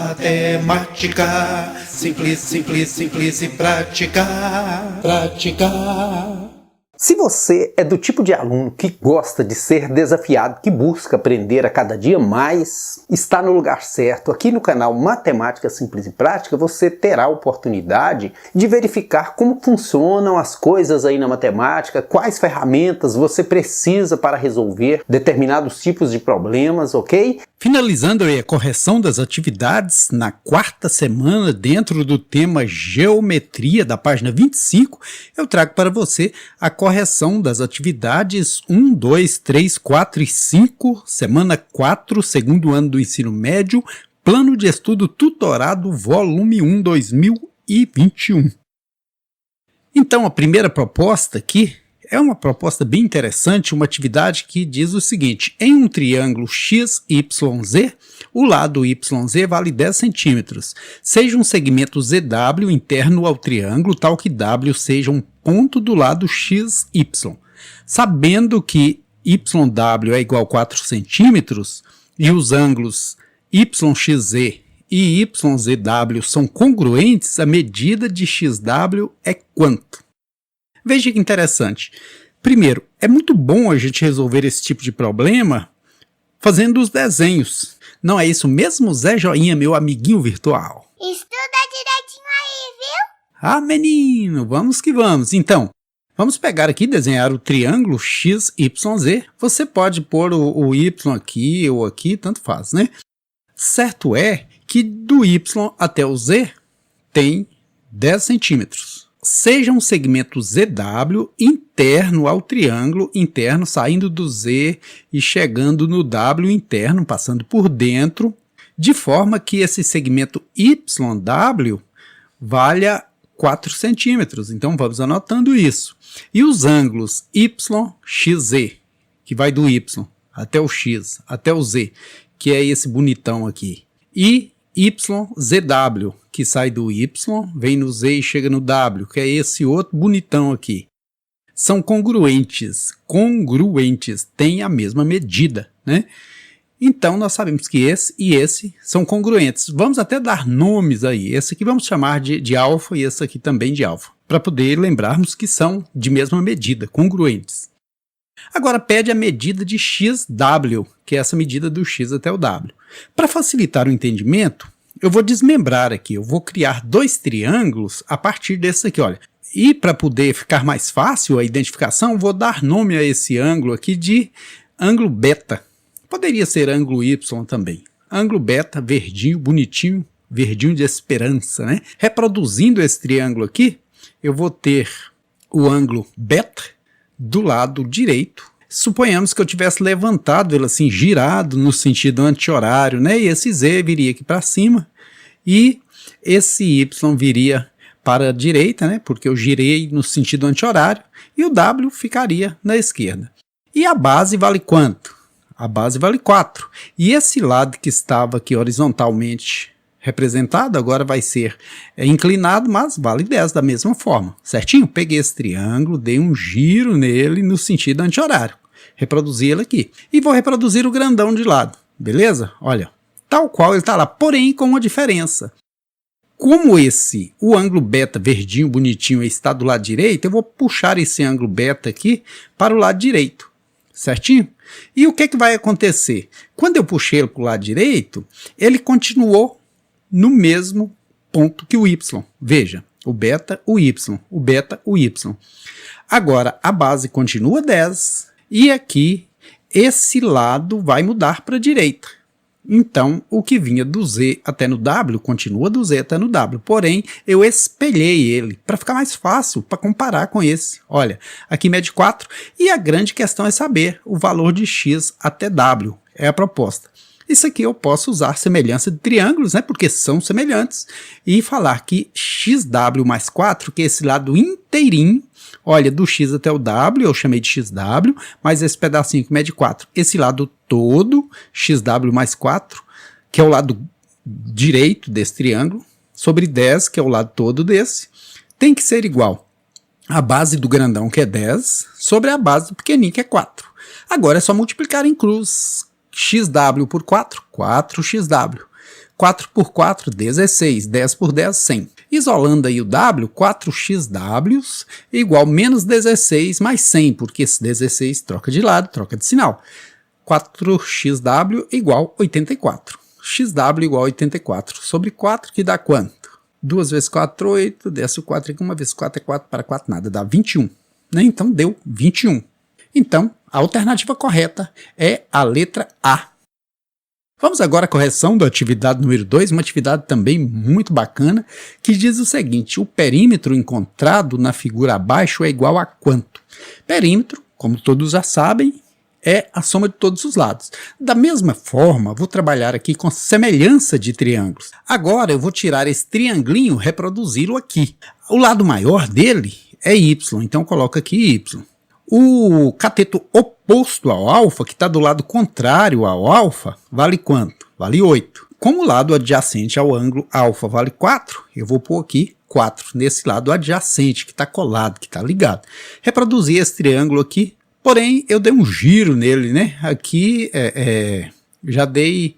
Matemática, simples, simples, simples e prática, prática. Se você é do tipo de aluno que gosta de ser desafiado, que busca aprender a cada dia mais, está no lugar certo. Aqui no canal Matemática Simples e Prática, você terá a oportunidade de verificar como funcionam as coisas aí na matemática, quais ferramentas você precisa para resolver determinados tipos de problemas, ok? Finalizando aí a correção das atividades na quarta semana dentro do tema Geometria da página 25, eu trago para você a correção das atividades 1, 2, 3, 4 e 5, semana 4, segundo ano do ensino médio, plano de estudo tutorado, volume 1, 2021. Então, a primeira proposta aqui é uma proposta bem interessante, uma atividade que diz o seguinte: em um triângulo XYZ, o lado YZ vale 10 centímetros. Seja um segmento ZW interno ao triângulo, tal que W seja um ponto do lado XY. Sabendo que YW é igual a 4 centímetros e os ângulos YXZ e YZW são congruentes, a medida de XW é quanto? Veja que interessante. Primeiro, é muito bom a gente resolver esse tipo de problema fazendo os desenhos. Não é isso mesmo, Zé Joinha, meu amiguinho virtual? Estuda direitinho aí, viu? Ah, menino, vamos que vamos. Então, vamos pegar aqui e desenhar o triângulo XYZ. Você pode pôr o Y aqui ou aqui, tanto faz, né? Certo é que do Y até o Z tem 10 centímetros. Seja um segmento ZW interno ao triângulo interno, saindo do Z e chegando no W interno, passando por dentro, de forma que esse segmento YW valha 4 centímetros. Então vamos anotando isso. E os ângulos YXZ, que vai do Y até o X, até o Z, que é esse bonitão aqui, e YZW, que sai do Y, vem no Z e chega no W, que é esse outro bonitão aqui. São congruentes, têm a mesma medida, né? Então nós sabemos que esse e esse são congruentes. Vamos até dar nomes aí. Esse aqui vamos chamar de alfa e esse aqui também de alfa, para poder lembrarmos que são de mesma medida, congruentes. Agora pede a medida de XW, que é essa medida do X até o W. Para facilitar o entendimento, eu vou desmembrar aqui, eu vou criar dois triângulos a partir desse aqui, olha. E para poder ficar mais fácil a identificação, vou dar nome a esse ângulo aqui de ângulo beta. Poderia ser ângulo Y também. Ângulo beta, verdinho, bonitinho, verdinho de esperança, né? Reproduzindo esse triângulo aqui, eu vou ter o ângulo beta do lado direito. Suponhamos que eu tivesse levantado ele assim, girado no sentido anti-horário, né? E esse Z viria aqui para cima e esse Y viria para a direita, né? Porque eu girei no sentido anti-horário e o W ficaria na esquerda. E a base vale quanto? A base vale 4. E esse lado que estava aqui horizontalmente representado agora vai ser inclinado, mas vale 10 da mesma forma, certinho? Peguei esse triângulo, dei um giro nele no sentido anti-horário, reproduzi ele aqui e vou reproduzir o grandão de lado, beleza? Olha, tal qual ele está lá, porém com uma diferença. Como o ângulo beta verdinho, bonitinho, está do lado direito, eu vou puxar esse ângulo beta aqui para o lado direito, certinho? E o que vai acontecer? Quando eu puxei ele para o lado direito, ele continuou no mesmo ponto que o Y. Veja, o beta, o Y, o beta, o Y. Agora, a base continua 10 e aqui esse lado vai mudar para a direita. Então, o que vinha do Z até no W, continua do Z até no W. Porém, eu espelhei ele para ficar mais fácil para comparar com esse. Olha, aqui mede 4 e a grande questão é saber o valor de X até W. É a proposta. Isso aqui eu posso usar semelhança de triângulos, né, porque são semelhantes, e falar que XW mais 4, que é esse lado inteirinho, olha, do X até o W, eu chamei de XW, mas esse pedacinho que mede 4, esse lado todo, XW mais 4, que é o lado direito desse triângulo, sobre 10, que é o lado todo desse, tem que ser igual a base do grandão, que é 10, sobre a base do pequenininho, que é 4. Agora é só multiplicar em cruz. XW por 4, 4XW. 4 por 4, 16. 10 por 10, 100. Isolando aí o W, 4xw igual menos 16 mais 100, porque esse 16 troca de lado, troca de sinal. 4xw igual 84. xw igual 84 sobre 4, que dá quanto? 2 vezes 4, 8, desce o 4 aqui, 1 vezes 4 é 4 para 4, nada, dá 21. Né? Então deu 21. Então, a alternativa correta é a letra A. Vamos agora à correção da atividade número 2, uma atividade também muito bacana, que diz o seguinte: o perímetro encontrado na figura abaixo é igual a quanto? Perímetro, como todos já sabem, é a soma de todos os lados. Da mesma forma, vou trabalhar aqui com semelhança de triângulos. Agora eu vou tirar esse triangulinho e reproduzi-lo aqui. O lado maior dele é y, então coloco aqui y. O cateto oposto ao alfa, que está do lado contrário ao alfa, vale quanto? Vale 8. Como o lado adjacente ao ângulo alfa vale 4, eu vou pôr aqui 4 nesse lado adjacente, que está colado, que está ligado. Reproduzi esse triângulo aqui, porém eu dei um giro nele, né? Aqui já dei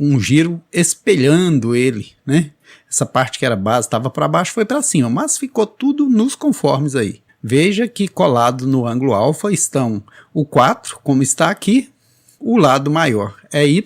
um giro espelhando ele, né? Essa parte que era base estava para baixo, foi para cima, mas ficou tudo nos conformes aí. Veja que colado no ângulo alfa estão o 4, como está aqui, o lado maior é y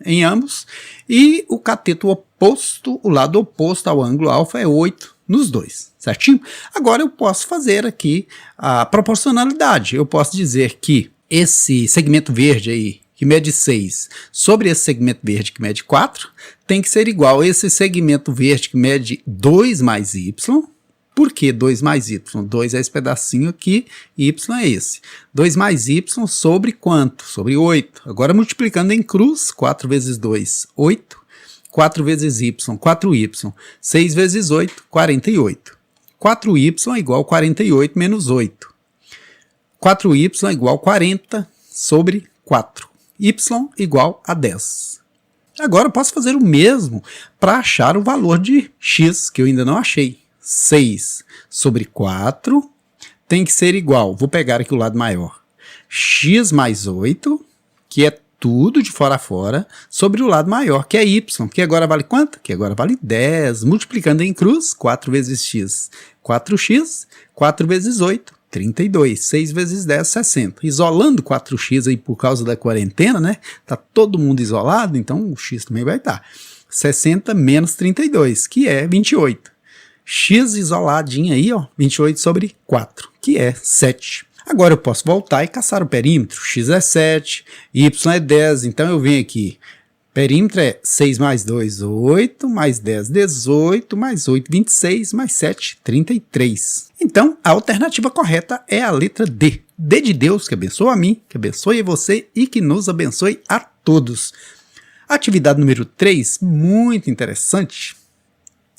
em ambos, e o cateto oposto, o lado oposto ao ângulo alfa é 8 nos dois, certinho? Agora eu posso fazer aqui a proporcionalidade. Eu posso dizer que esse segmento verde aí, que mede 6, sobre esse segmento verde que mede 4, tem que ser igual a esse segmento verde que mede 2 mais y. Por que 2 mais y? 2 é esse pedacinho aqui, y é esse. 2 mais y sobre quanto? Sobre 8. Agora multiplicando em cruz, 4 vezes 2, 8. 4 vezes y, 4y. 6 vezes 8, 48. 4y igual a 48 menos 8. 4y igual a 40 sobre 4. Y igual a 10. Agora eu posso fazer o mesmo para achar o valor de x, que eu ainda não achei. 6 sobre 4 tem que ser igual, vou pegar aqui o lado maior, x mais 8, que é tudo de fora a fora, sobre o lado maior, que é y, que agora vale quanto? Que agora vale 10, multiplicando em cruz, 4 vezes x, 4x, 4 vezes 8, 32, 6 vezes 10, 60. Isolando 4x aí por causa da quarentena, né? Tá todo mundo isolado, então o x também vai estar. 60 menos 32, que é 28. X isoladinho aí, ó, 28 sobre 4, que é 7. Agora eu posso voltar e caçar o perímetro. X é 7, y é 10, então eu venho aqui. Perímetro é 6 mais 2, 8, mais 10, 18, mais 8, 26, mais 7, 33. Então, a alternativa correta é a letra D. D de Deus, que abençoe a mim, que abençoe a você e que nos abençoe a todos. Atividade número 3, muito interessante.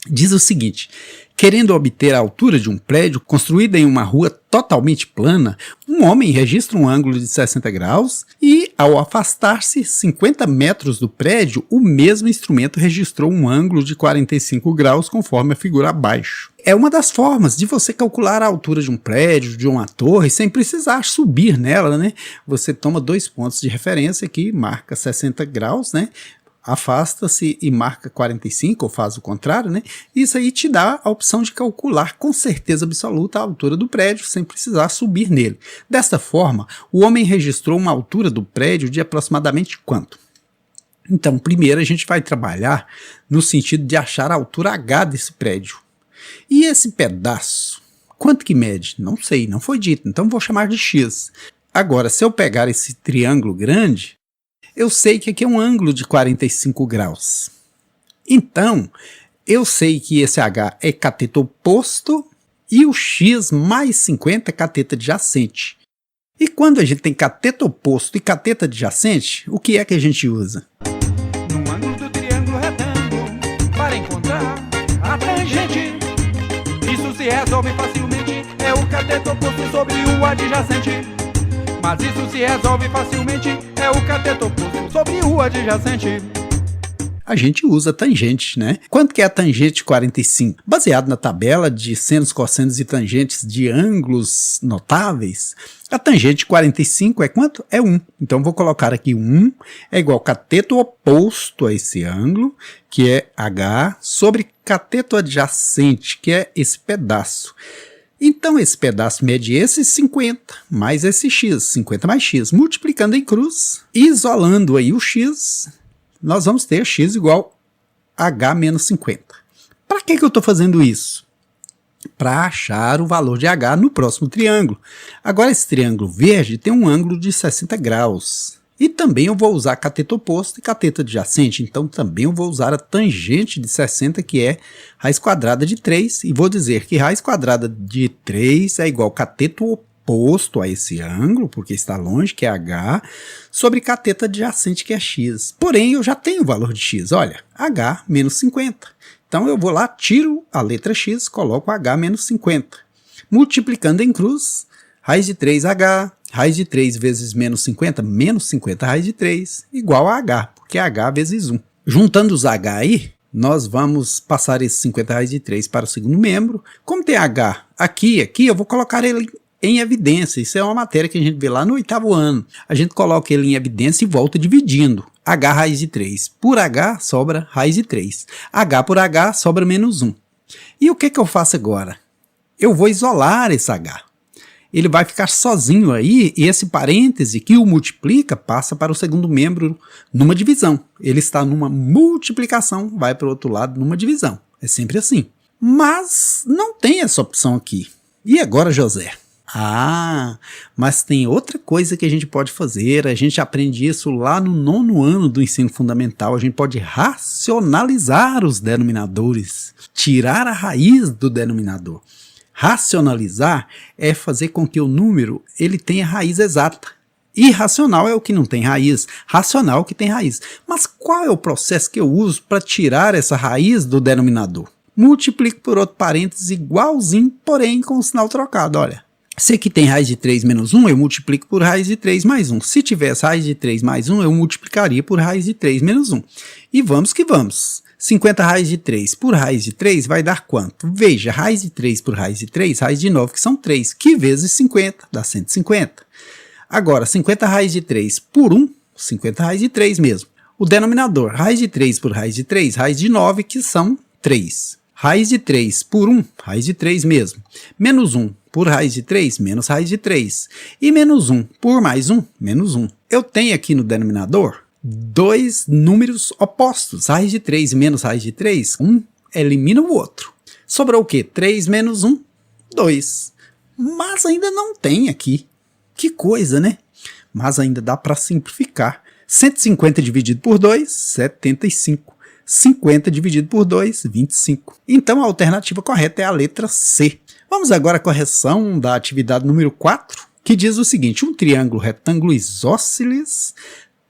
Diz o seguinte: querendo obter a altura de um prédio construído em uma rua totalmente plana, um homem registra um ângulo de 60 graus e, ao afastar-se 50 metros do prédio, o mesmo instrumento registrou um ângulo de 45 graus conforme a figura abaixo. É uma das formas de você calcular a altura de um prédio, de uma torre, sem precisar subir nela, né? Você toma 2 pontos de referência aqui, marca 60 graus, né? Afasta-se e marca 45, ou faz o contrário, né? Isso aí te dá a opção de calcular com certeza absoluta a altura do prédio, sem precisar subir nele. Desta forma, o homem registrou uma altura do prédio de aproximadamente quanto? Então, primeiro a gente vai trabalhar no sentido de achar a altura H desse prédio. E esse pedaço, quanto que mede? Não sei, não foi dito, então vou chamar de x. Agora, se eu pegar esse triângulo grande, eu sei que aqui é um ângulo de 45 graus. Então, eu sei que esse H é cateto oposto e o X mais 50 é cateto adjacente. E quando a gente tem cateto oposto e cateto adjacente, o que é que a gente usa? No ângulo do triângulo retângulo, para encontrar a tangente, isso se resolve facilmente, é o cateto oposto sobre o adjacente. Mas isso se resolve facilmente, é o cateto oposto sobre o adjacente. a gente usa tangente, né? Quanto que é a tangente de 45? Baseado na tabela de senos, cossenos e tangentes de ângulos notáveis, a tangente de 45 é quanto? É 1. Então vou colocar aqui 1 é igual cateto oposto a esse ângulo, que é H, sobre cateto adjacente, que é esse pedaço. Então esse pedaço mede esse 50 mais esse x, 50 mais x, multiplicando em cruz, isolando aí o x, nós vamos ter x igual a H menos 50. Para que eu estou fazendo isso? Para achar o valor de H no próximo triângulo. Agora esse triângulo verde tem um ângulo de 60 graus. E também eu vou usar cateto oposto e cateto adjacente, então também eu vou usar a tangente de 60, que é raiz quadrada de 3, e vou dizer que raiz quadrada de 3 é igual cateto oposto a esse ângulo, porque está longe, que é H, sobre cateto adjacente, que é x. Porém, eu já tenho o valor de x, olha, H menos 50. Então eu vou lá, tiro a letra x, coloco H menos 50. Multiplicando em cruz, raiz de 3H, raiz de 3 vezes menos 50 raiz de 3, igual a H, porque é H vezes 1. Juntando os H aí, nós vamos passar esse 50 raiz de 3 para o segundo membro. Como tem H aqui, eu vou colocar ele em evidência. Isso é uma matéria que a gente vê lá no 8º ano. A gente coloca ele em evidência e volta dividindo. H raiz de 3 por H sobra raiz de 3. H por H sobra menos 1. E o que eu faço agora? Eu vou isolar esse H. Ele vai ficar sozinho aí, e esse parêntese que o multiplica passa para o segundo membro numa divisão. Ele está numa multiplicação, vai para o outro lado numa divisão. É sempre assim. Mas não tem essa opção aqui. E agora, José? Ah, mas tem outra coisa que a gente pode fazer. A gente aprende isso lá no 9º ano do ensino fundamental. A gente pode racionalizar os denominadores, tirar a raiz do denominador. Racionalizar é fazer com que o número ele tenha raiz exata. Irracional é o que não tem raiz, racional é o que tem raiz. Mas qual é o processo que eu uso para tirar essa raiz do denominador? Multiplico por outro parênteses igualzinho, porém com o sinal trocado, olha. Se aqui tem raiz de 3 menos 1, eu multiplico por raiz de 3 mais 1. Se tivesse raiz de 3 mais 1, eu multiplicaria por raiz de 3 menos 1. E vamos que vamos. 50 raiz de 3 por raiz de 3 vai dar quanto? Veja, raiz de 3 por raiz de 3, raiz de 9, que são 3, que vezes 50, dá 150. Agora, 50 raiz de 3 por 1, 50 raiz de 3 mesmo. O denominador, raiz de 3 por raiz de 3, raiz de 9, que são 3. Raiz de 3 por 1, raiz de 3 mesmo. Menos 1 por raiz de 3, menos raiz de 3. E menos 1 por mais 1, menos 1. Eu tenho aqui no denominador dois números opostos, raiz de 3 menos raiz de 3, um elimina o outro. Sobrou o quê? 3 menos 1, 2. Mas ainda não tem aqui. Que coisa, né? Mas ainda dá para simplificar. 150 dividido por 2, 75. 50 dividido por 2, 25. Então a alternativa correta é a letra C. Vamos agora à correção da atividade número 4, que diz o seguinte: um triângulo retângulo isósceles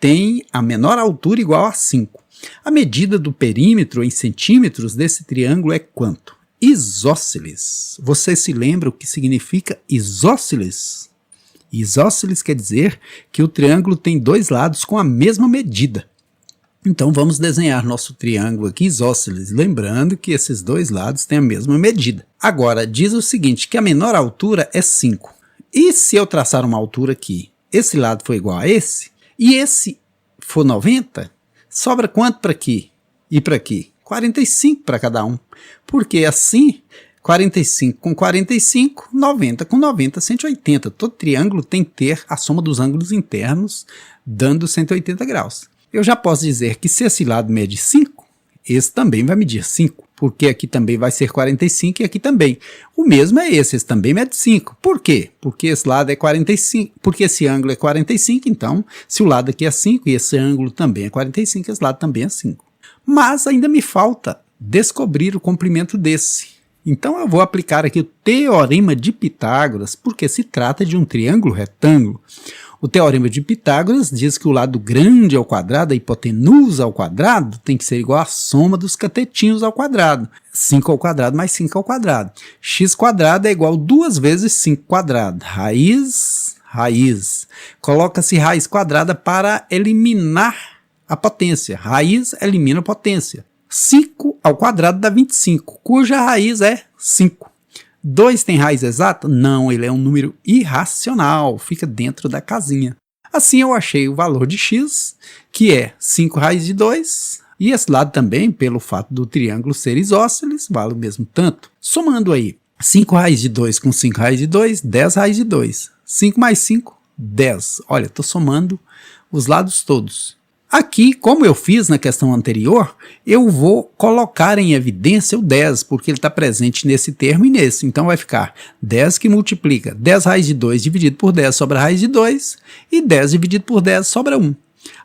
tem a menor altura igual a 5. A medida do perímetro em centímetros desse triângulo é quanto? Isósceles. Você se lembra o que significa isósceles? Isósceles quer dizer que o triângulo tem dois lados com a mesma medida. Então vamos desenhar nosso triângulo aqui isósceles, lembrando que esses dois lados têm a mesma medida. Agora, diz o seguinte, que a menor altura é 5. E se eu traçar uma altura aqui, esse lado for igual a esse, e esse for 90, sobra quanto para aqui e para aqui? 45 para cada um. Porque assim, 45 com 45, 90 com 90, 180. Todo triângulo tem que ter a soma dos ângulos internos, dando 180 graus. Eu já posso dizer que se esse lado mede 5, esse também vai medir 5, porque aqui também vai ser 45 e aqui também. O mesmo é esse também mede 5. Por quê? Porque esse lado é 45, porque esse ângulo é 45, então, se o lado aqui é 5 e esse ângulo também é 45, esse lado também é 5. Mas ainda me falta descobrir o comprimento desse. Então eu vou aplicar aqui o Teorema de Pitágoras, porque se trata de um triângulo retângulo. O Teorema de Pitágoras diz que o lado grande ao quadrado, a hipotenusa ao quadrado, tem que ser igual à soma dos catetinhos ao quadrado. 5 ao quadrado mais 5 ao quadrado. X quadrado é igual a 2 vezes 5 quadrado. Raiz. Coloca-se raiz quadrada para eliminar a potência. Raiz elimina a potência. 5 ao quadrado dá 25, cuja raiz é 5. 2 tem raiz exata? Não, ele é um número irracional, fica dentro da casinha. Assim eu achei o valor de x, que é 5 raiz de 2, e esse lado também, pelo fato do triângulo ser isósceles, vale o mesmo tanto. Somando aí, 5 raiz de 2 com 5 raiz de 2, 10 raiz de 2. 5 mais 5, 10. Olha, estou somando os lados todos. Aqui, como eu fiz na questão anterior, eu vou colocar em evidência o 10, porque ele está presente nesse termo e nesse. Então vai ficar 10 que multiplica 10 raiz de 2 dividido por 10 sobra raiz de 2, e 10 dividido por 10 sobra 1.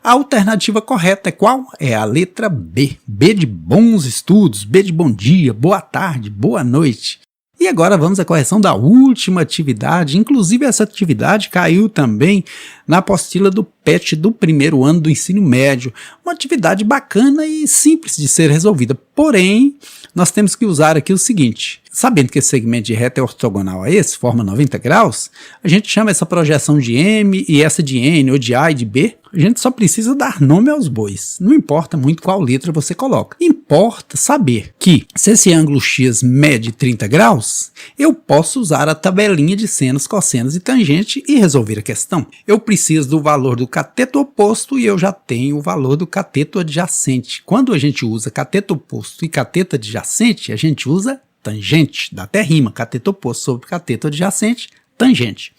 A alternativa correta é qual? É a letra B. B de bons estudos, B de bom dia, boa tarde, boa noite. E agora vamos à correção da última atividade. Inclusive essa atividade caiu também na apostila do PET do primeiro ano do ensino médio. Uma atividade bacana e simples de ser resolvida. Porém, nós temos que usar aqui o seguinte. Sabendo que esse segmento de reta é ortogonal a esse, forma 90 graus, a gente chama essa projeção de M e essa de N ou de A e de B. A gente só precisa dar nome aos bois. Não importa muito qual letra você coloca. Importa saber que, se esse ângulo X mede 30 graus, eu posso usar a tabelinha de senos, cossenos e tangente e resolver a questão. Eu preciso do valor do cateto oposto e eu já tenho o valor do cateto adjacente. Quando a gente usa cateto oposto e cateto adjacente, a gente usa tangente. Dá até rima. Cateto oposto sobre cateto adjacente, tangente.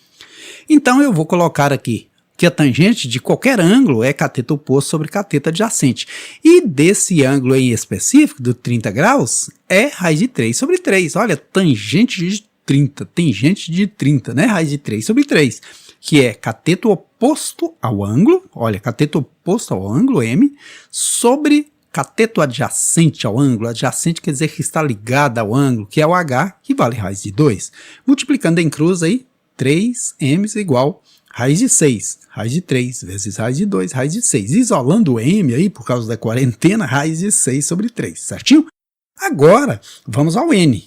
Então eu vou colocar aqui que a tangente de qualquer ângulo é cateto oposto sobre cateto adjacente. E desse ângulo em específico, do 30 graus, é raiz de 3 sobre 3. Olha, tangente de 30, tangente de 30, né? Raiz de 3 sobre 3, que é cateto oposto ao ângulo, olha, cateto oposto ao ângulo, M, sobre cateto adjacente ao ângulo. Adjacente quer dizer que está ligado ao ângulo, que é o H, que vale raiz de 2. Multiplicando em cruz aí, 3m igual raiz de 6, raiz de 3 vezes raiz de 2, raiz de 6. Isolando o m aí, por causa da quarentena, raiz de 6 sobre 3, certinho? Agora, vamos ao n.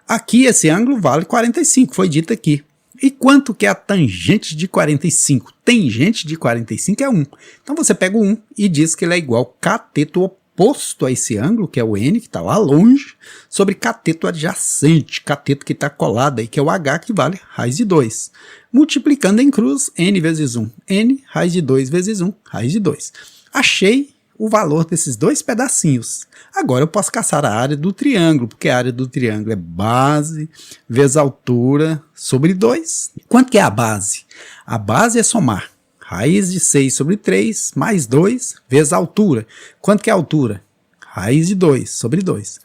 Aqui esse ângulo vale 45, foi dito aqui. E quanto que é a tangente de 45? Tangente de 45 é 1. Então você pega o 1 e diz que ele é igual cateto oposto a esse ângulo, que é o n, que está lá longe, sobre cateto adjacente, cateto que está colado aí, que é o h, que vale raiz de 2. Multiplicando em cruz, n vezes 1, n, raiz de 2 vezes 1, raiz de 2. Achei o valor desses dois pedacinhos. Agora eu posso caçar a área do triângulo, porque a área do triângulo é base vezes altura sobre 2. Quanto que é a base? A base é somar raiz de 6 sobre 3 mais 2 vezes a altura. Quanto que é a altura? Raiz de 2 sobre 2.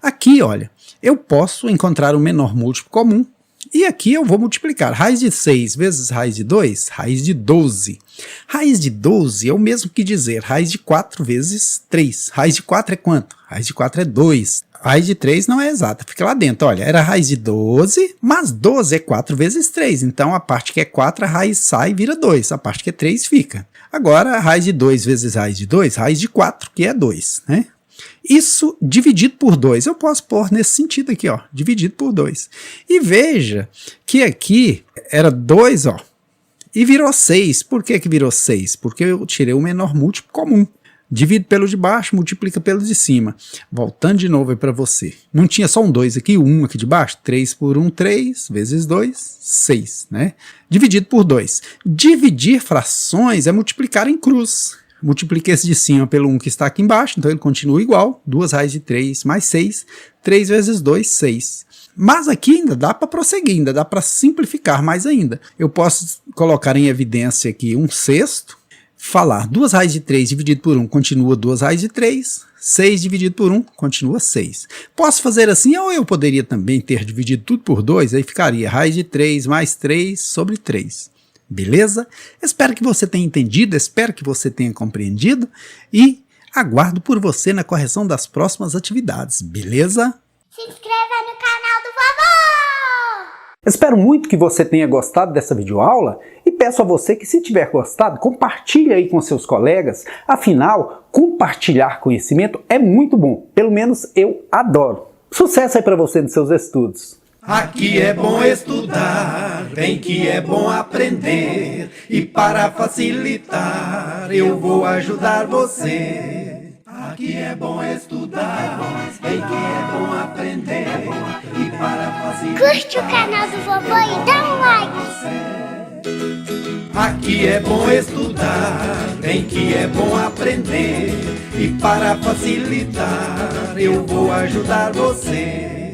Aqui, olha, eu posso encontrar o menor múltiplo comum. E aqui eu vou multiplicar raiz de 6 vezes raiz de 2, raiz de 12. Raiz de 12 é o mesmo que dizer raiz de 4 vezes 3. Raiz de 4 é quanto? Raiz de 4 é 2. Raiz de 3 não é exata, fica lá dentro. Olha, era raiz de 12, mas 12 é 4 vezes 3. Então a parte que é 4, a raiz sai e vira 2. A parte que é 3 fica. Agora, a raiz de 2 vezes raiz de 2, raiz de 4, que é 2, né? Isso dividido por 2, eu posso pôr nesse sentido aqui, ó, dividido por 2. E veja que aqui era 2, ó, e virou 6. Por que que virou 6? Porque eu tirei o menor múltiplo comum. Divide pelo de baixo, multiplica pelo de cima. Voltando de novo aí para você. Não tinha só um 2 aqui, o 1 aqui de baixo? 3 por 1, 3, vezes 2, 6, né? Dividido por 2. Dividir frações é multiplicar em cruz. Multipliquei esse de cima pelo 1 que está aqui embaixo, então ele continua igual. 2 raiz de 3 mais 6, 3 vezes 2, 6. Mas aqui ainda dá para prosseguir, ainda dá para simplificar mais ainda. Eu posso colocar em evidência aqui 1/6, falar 2 raiz de 3 dividido por 1 continua 2 raiz de 3, 6 dividido por 1 continua 6. Posso fazer assim, ou eu poderia também ter dividido tudo por 2, aí ficaria raiz de 3 mais 3 sobre 3. Beleza? Espero que você tenha entendido, espero que você tenha compreendido e aguardo por você na correção das próximas atividades, beleza? Se inscreva no canal do vovô! Espero muito que você tenha gostado dessa videoaula e peço a você que, se tiver gostado, compartilhe aí com seus colegas. Afinal, compartilhar conhecimento é muito bom, pelo menos eu adoro. Sucesso aí para você nos seus estudos! Aqui é bom estudar, bem que é bom aprender. E para facilitar, eu vou ajudar você. Aqui é bom estudar, bem que é bom aprender. E para facilitar, Curte o canal do vovô e dá um like. aqui é bom estudar, bem que é bom aprender. E para facilitar, eu vou ajudar você.